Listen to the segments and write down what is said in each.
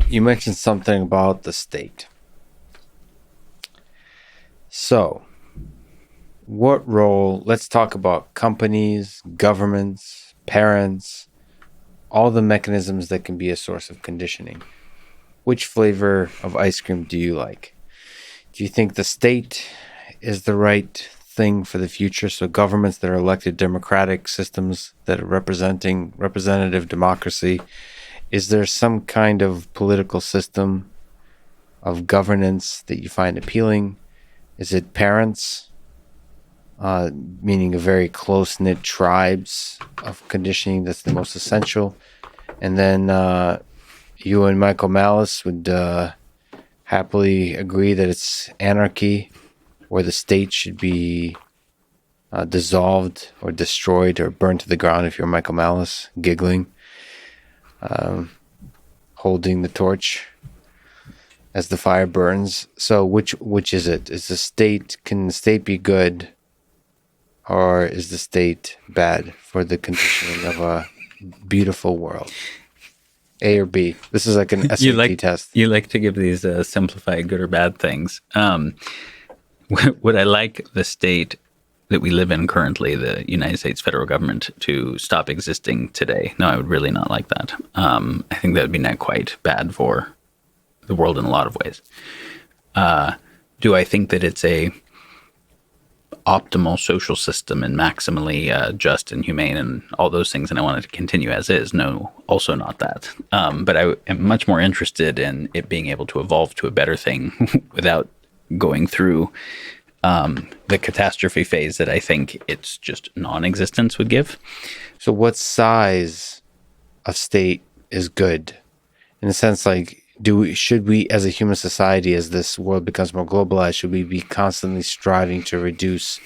you mentioned something about the state. So, what role, let's talk about companies, governments, parents, all the mechanisms that can be a source of conditioning. Which flavor of ice cream do you like? Do you think the state is the right thing for the future? So governments that are elected, democratic systems that are representing representative democracy. Is there some kind of political system of governance that you find appealing? Is it parents, meaning a very close-knit tribes of conditioning that's the most essential? And then you and Michael Malice would happily agree that it's anarchy, where the state should be dissolved or destroyed or burned to the ground, if you're Michael Malice, giggling, holding the torch as the fire burns. So which is it? Can the state be good, or is the state bad for the conditioning of a beautiful world? A or B? This is like an SAT test. You like to give these simplified good or bad things. Would I like the state that we live in currently, the United States federal government, to stop existing today? No, I would really not like that. I think that would be not quite bad for the world in a lot of ways. Do I think that it's a optimal social system and maximally just and humane and all those things, and I want it to continue as is? No, also not that. But I am much more interested in it being able to evolve to a better thing without going through the catastrophe phase that I think its just non-existence would give. So what size of state is good? In a sense, like, should we, as a human society, as this world becomes more globalized, should we be constantly striving to reduce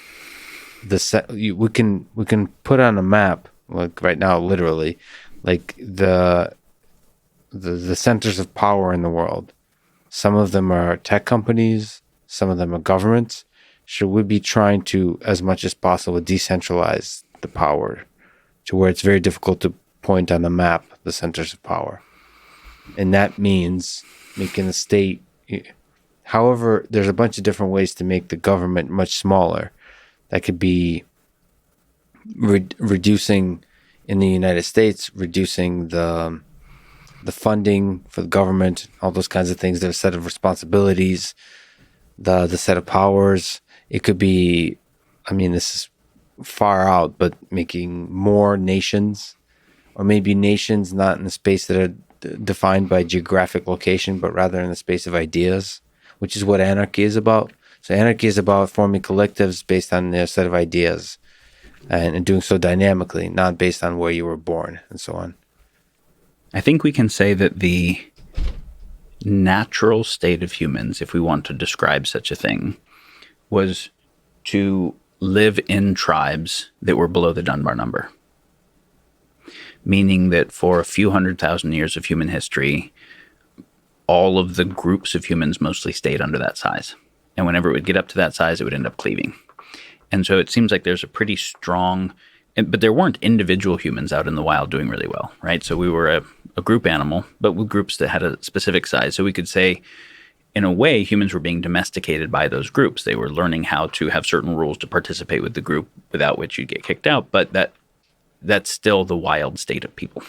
we can put on a map, like right now, literally, like the centers of power in the world. Some of them are tech companies, some of them are governments. Should we be trying to, as much as possible, decentralize the power to where it's very difficult to point on the map the centers of power? And that means making the state. However, there's a bunch of different ways to make the government much smaller. That could be reducing, in the United States, reducing the funding for the government, all those kinds of things. There's a set of responsibilities, the set of powers. It could be, I mean, this is far out, but making more nations, or maybe nations not in the space that are defined by geographic location, but rather in the space of ideas, which is what anarchy is about. So anarchy is about forming collectives based on their set of ideas, and doing so dynamically, not based on where you were born and so on. I think we can say that the natural state of humans, if we want to describe such a thing, was to live in tribes that were below the Dunbar number. Meaning that for a few 100,000 years of human history, all of the groups of humans mostly stayed under that size. And whenever it would get up to that size, it would end up cleaving. And so it seems like there's a pretty strong, but there weren't individual humans out in the wild doing really well, right? So we were a group animal, but with groups that had a specific size. So we could say, in a way, humans were being domesticated by those groups. They were learning how to have certain rules to participate with the group, without which you'd get kicked out. But that's still the wild state of people.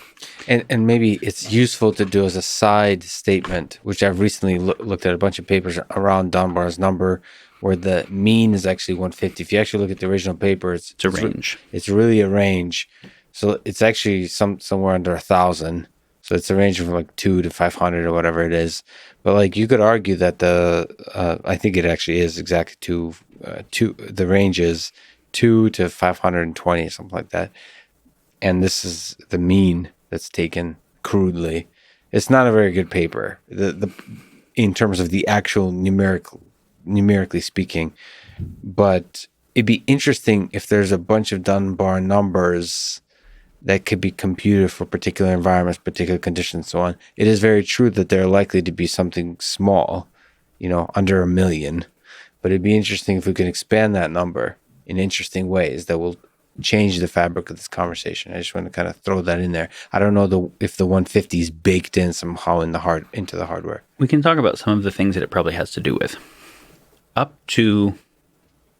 And maybe it's useful to do as a side statement, which I've recently looked at a bunch of papers around Dunbar's number, where the mean is actually 150. If you actually look at the original paper, it's a range. It's really a range. So it's actually somewhere under 1,000. So it's a range from like 2 to 500 or whatever it is. But like you could argue that I think it actually is exactly the range is 2 to 520, something like that. And this is the mean that's taken crudely. It's not a very good paper, in terms of the actual numerically speaking. But it'd be interesting if there's a bunch of Dunbar numbers that could be computed for particular environments, particular conditions, and so on. It is very true that they're likely to be something small, under 1 million. But it'd be interesting if we could expand that number in interesting ways that will change the fabric of this conversation. I just want to kind of throw that in there. I don't know if the 150 is baked in somehow into the hardware. We can talk about some of the things that it probably has to do with. Up to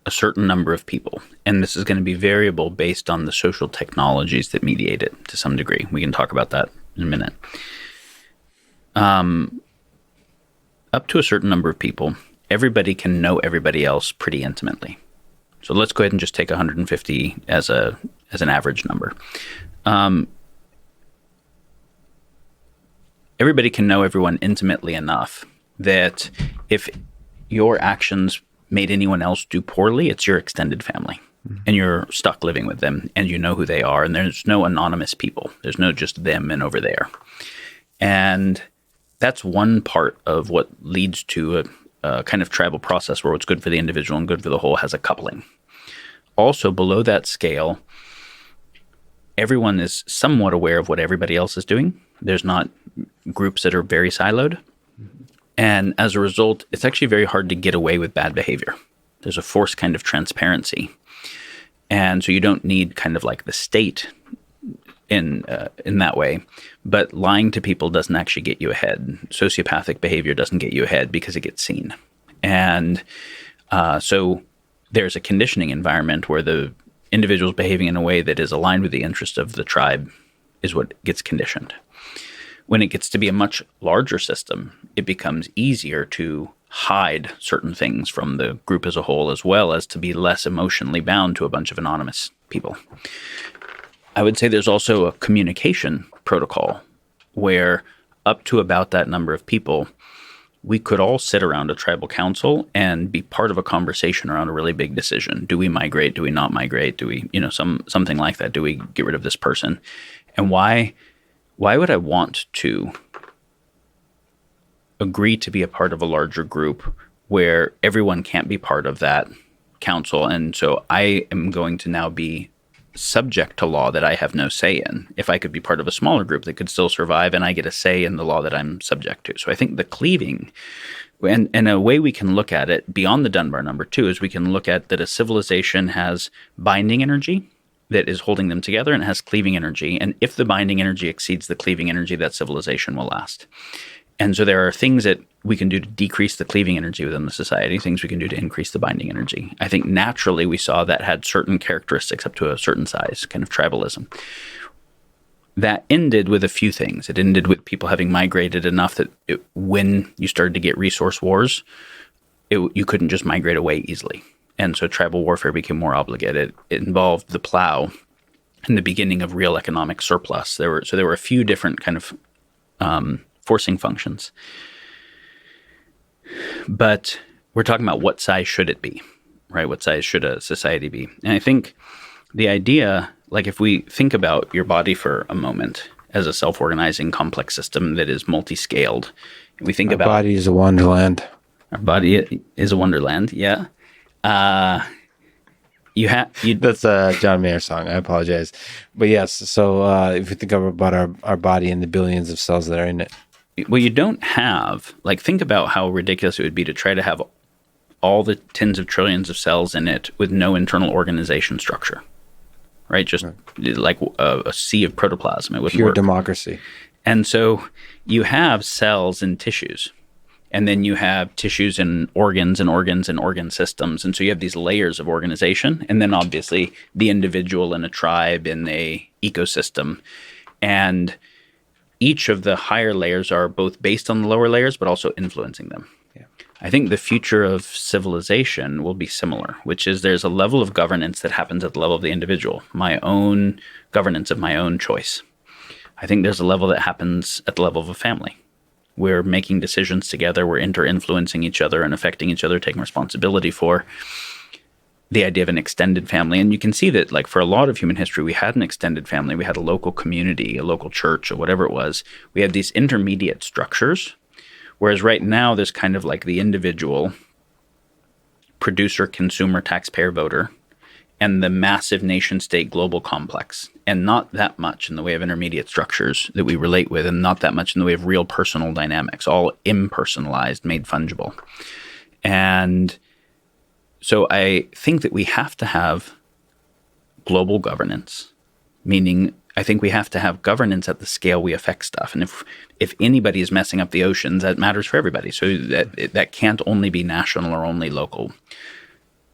a certain number of people, and this is going to be variable based on the social technologies that mediate it to some degree. We can talk about that in a minute. Up to a certain number of people, everybody can know everybody else pretty intimately. So let's go ahead and just take 150 as an average number. Everybody can know everyone intimately enough that if your actions made anyone else do poorly, it's your extended family. And you're stuck living with them, and you know who they are, and there's no anonymous people. There's no just them and over there. And that's one part of what leads to a kind of tribal process where what's good for the individual and good for the whole has a coupling. Also, below that scale, everyone is somewhat aware of what everybody else is doing. There's not groups that are very siloed. And as a result, it's actually very hard to get away with bad behavior. There's a forced kind of transparency. And so you don't need kind of like the state in that way. But lying to people doesn't actually get you ahead. Sociopathic behavior doesn't get you ahead because it gets seen. And so there's a conditioning environment where the individuals behaving in a way that is aligned with the interest of the tribe is what gets conditioned. When it gets to be a much larger system, it becomes easier to hide certain things from the group as a whole, as well as to be less emotionally bound to a bunch of anonymous people. I would say there's also a communication protocol where up to about that number of people, we could all sit around a tribal council and be part of a conversation around a really big decision. Do we migrate? Do we not migrate? Do we, something like that? Do we get rid of this person? And why would I want to agree to be a part of a larger group where everyone can't be part of that council? And so I am going to now be subject to law that I have no say in. If I could be part of a smaller group that could still survive and I get a say in the law that I'm subject to. So I think the cleaving, and a way we can look at it beyond the Dunbar number too, is we can look at that a civilization has binding energy that is holding them together and it has cleaving energy. And if the binding energy exceeds the cleaving energy, that civilization will last. And so there are things that we can do to decrease the cleaving energy within the society, things we can do to increase the binding energy. I think naturally we saw that had certain characteristics up to a certain size, kind of tribalism. That ended with a few things. It ended with people having migrated enough that when you started to get resource wars, you couldn't just migrate away easily. And so tribal warfare became more obligated. It involved the plow and the beginning of real economic surplus. There were a few different kind of forcing functions. But we're talking about what size should it be, right? What size should a society be? And I think the idea, like if we think about your body for a moment as a self-organizing complex system that is multi-scaled, we think about... Our body is a wonderland. Our body is a wonderland, yeah. That's a John Mayer song. I apologize. But yes, so if we think about our body and the billions of cells that are in it. Well, you don't have, think about how ridiculous it would be to try to have all the tens of trillions of cells in it with no internal organization structure, right? Just like a sea of protoplasm. It wouldn't pure work. Democracy. And so you have cells and tissues, and then you have tissues and organs and organs and organ systems. And so you have these layers of organization, and then obviously the individual in a tribe, in a ecosystem. And each of the higher layers are both based on the lower layers, but also influencing them. Yeah. I think the future of civilization will be similar, which is there's a level of governance that happens at the level of the individual, my own governance of my own choice. I think there's a level that happens at the level of a family. We're making decisions together, we're inter-influencing each other and affecting each other, taking responsibility for the idea of an extended family. And you can see that for a lot of human history, we had an extended family, we had a local community, a local church, or whatever it was. We had these intermediate structures, whereas right now there's kind of the individual producer, consumer, taxpayer, voter, and the massive nation-state global complex, and not that much in the way of intermediate structures that we relate with, and not that much in the way of real personal dynamics, all impersonalized, made fungible. And so I think that we have to have global governance, meaning I think we have to have governance at the scale we affect stuff. And if anybody is messing up the oceans, that matters for everybody. So that can't only be national or only local.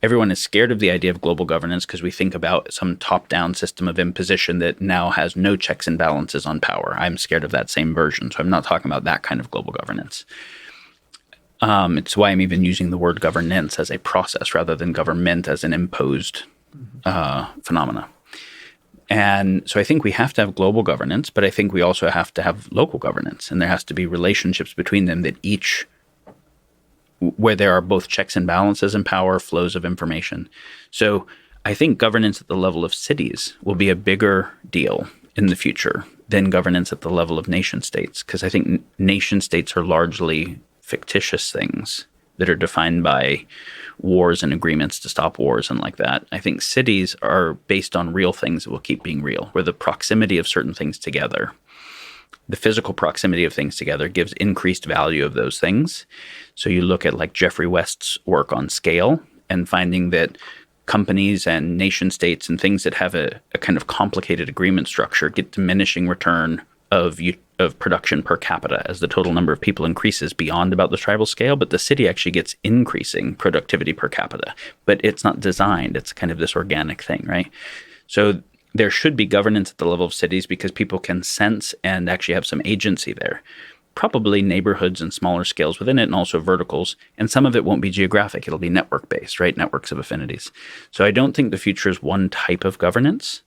Everyone is scared of the idea of global governance because we think about some top-down system of imposition that now has no checks and balances on power. I'm scared of that same version. So I'm not talking about that kind of global governance. It's why I'm even using the word governance as a process rather than government as an imposed phenomena. And so I think we have to have global governance, but I think we also have to have local governance. And there has to be relationships between them that each, where there are both checks and balances in power, flows of information. So I think governance at the level of cities will be a bigger deal in the future than governance at the level of nation states, because I think nation states are largely fictitious things that are defined by wars and agreements to stop wars and like that. I think cities are based on real things that will keep being real, where the proximity of certain things together, the physical proximity of things together, gives increased value of those things. So you look at like Jeffrey West's work on scale and finding that companies and nation states and things that have a kind of complicated agreement structure get diminishing return of production per capita as the total number of people increases beyond about the tribal scale, but the city actually gets increasing productivity per capita. But it's not designed. It's kind of this organic thing, right? So there should be governance at the level of cities because people can sense and actually have some agency there. Probably neighborhoods and smaller scales within it, and also verticals. And some of it won't be geographic. It'll be network-based, right? Networks of affinities. So I don't think the future is one type of governance.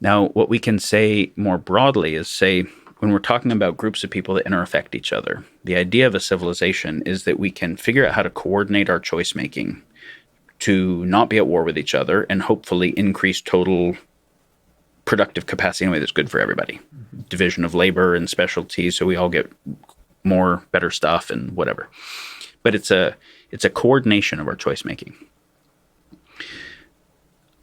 Now, what we can say more broadly is, say, when we're talking about groups of people that interaffect each other, the idea of a civilization is that we can figure out how to coordinate our choice making to not be at war with each other and hopefully increase total productive capacity in a way that's good for everybody. Mm-hmm. Division of labor and specialties, so we all get more better stuff and whatever. But it's a coordination of our choice making.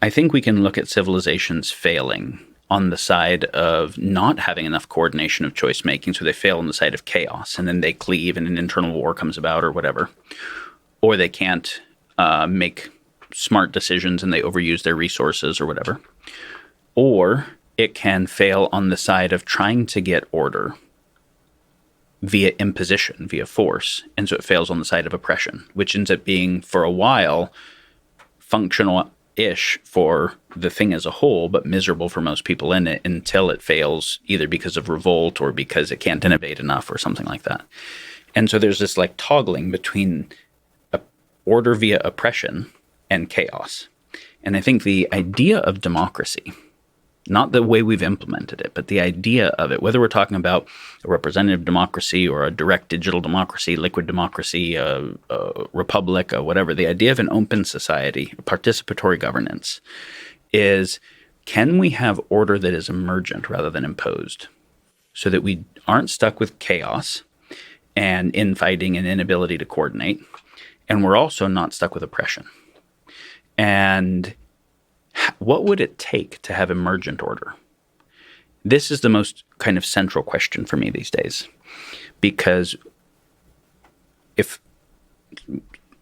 I think we can look at civilizations failing on the side of not having enough coordination of choice making, so they fail on the side of chaos, and then they cleave and an internal war comes about or whatever. Or they can't make smart decisions and they overuse their resources or whatever. Or it can fail on the side of trying to get order via imposition, via force, and so it fails on the side of oppression, which ends up being, for a while, functional-ish for the thing as a whole, but miserable for most people in it until it fails either because of revolt or because it can't innovate enough or something like that. And so there's this like toggling between order via oppression and chaos. And I think the idea of democracy, not the way we've implemented it, but the idea of it, whether we're talking about a representative democracy or a direct digital democracy, liquid democracy, a republic, whatever, the idea of an open society, participatory governance, is can we have order that is emergent rather than imposed so that we aren't stuck with chaos and infighting and inability to coordinate, and we're also not stuck with oppression. And what would it take to have emergent order? This is the most kind of central question for me these days, because if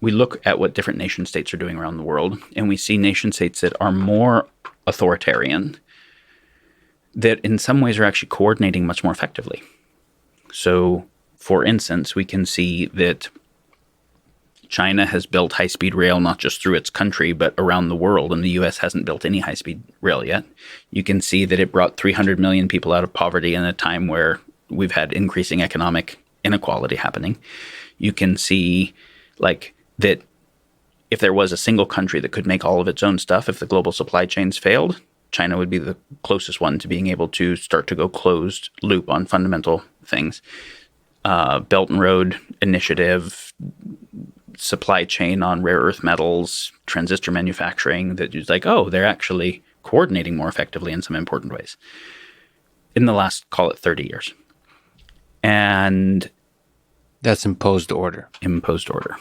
we look at what different nation states are doing around the world, and we see nation states that are more authoritarian, that in some ways are actually coordinating much more effectively. So, for instance, we can see that China has built high-speed rail not just through its country, but around the world, and the U.S. hasn't built any high-speed rail yet. You can see that it brought 300 million people out of poverty in a time where we've had increasing economic inequality happening. You can see like that if there was a single country that could make all of its own stuff, if the global supply chains failed, China would be the closest one to being able to start to go closed loop on fundamental things. Belt and Road Initiative, supply chain on rare earth metals, transistor manufacturing, that is like, oh, they're actually coordinating more effectively in some important ways in the last, call it 30 years. And that's imposed order. Imposed order.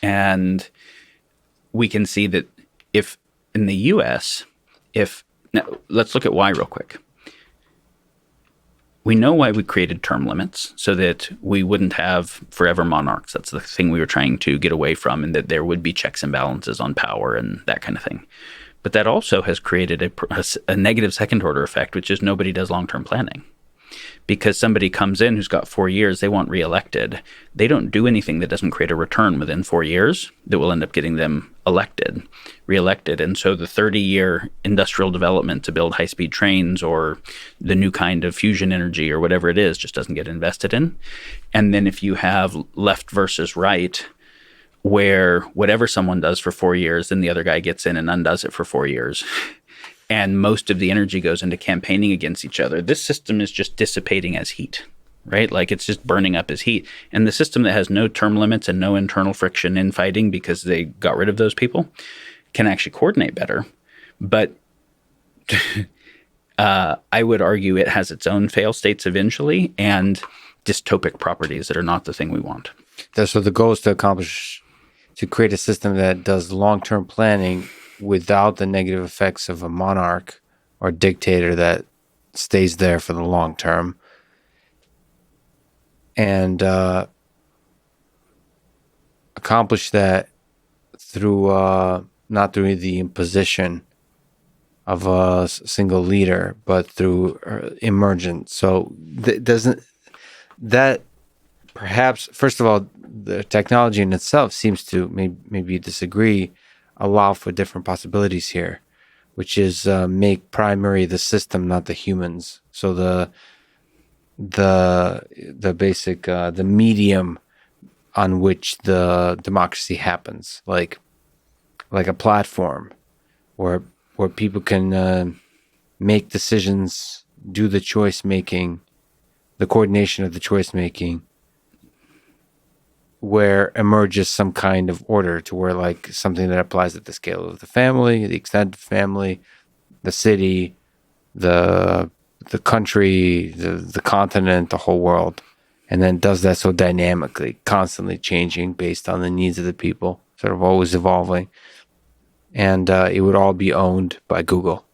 And we can see that if in the US, now let's look at why real quick. We know why we created term limits, so that we wouldn't have forever monarchs. That's the thing we were trying to get away from, and that there would be checks and balances on power and that kind of thing. But that also has created a negative second order effect, which is nobody does long-term planning. Because somebody comes in who's got 4 years, they want reelected. They don't do anything that doesn't create a return within 4 years that will end up getting them reelected. And so the 30-year industrial development to build high-speed trains or the new kind of fusion energy or whatever it is just doesn't get invested in. And then if you have left versus right, where whatever someone does for 4 years, then the other guy gets in and undoes it for 4 years. And most of the energy goes into campaigning against each other. This system is just dissipating as heat, right? Like it's just burning up as heat. And the system that has no term limits and no internal friction in fighting because they got rid of those people can actually coordinate better. But I would argue it has its own fail states eventually and dystopic properties that are not the thing we want. So the goal is to create a system that does long-term planning without the negative effects of a monarch or dictator that stays there for the long term, and accomplish that through not through the imposition of a single leader, but through emergent. So doesn't that perhaps, first of all, the technology in itself seems to maybe disagree, allow for different possibilities here, which is make primary the system, not the humans. So the basic the medium on which the democracy happens, like a platform where people can make decisions, do the choice making, the coordination of the choice making, where emerges some kind of order to where like something that applies at the scale of the family, the extended family, the city, the country, the continent, the whole world, and then does that so dynamically, constantly changing based on the needs of the people, sort of always evolving. And it would all be owned by Google.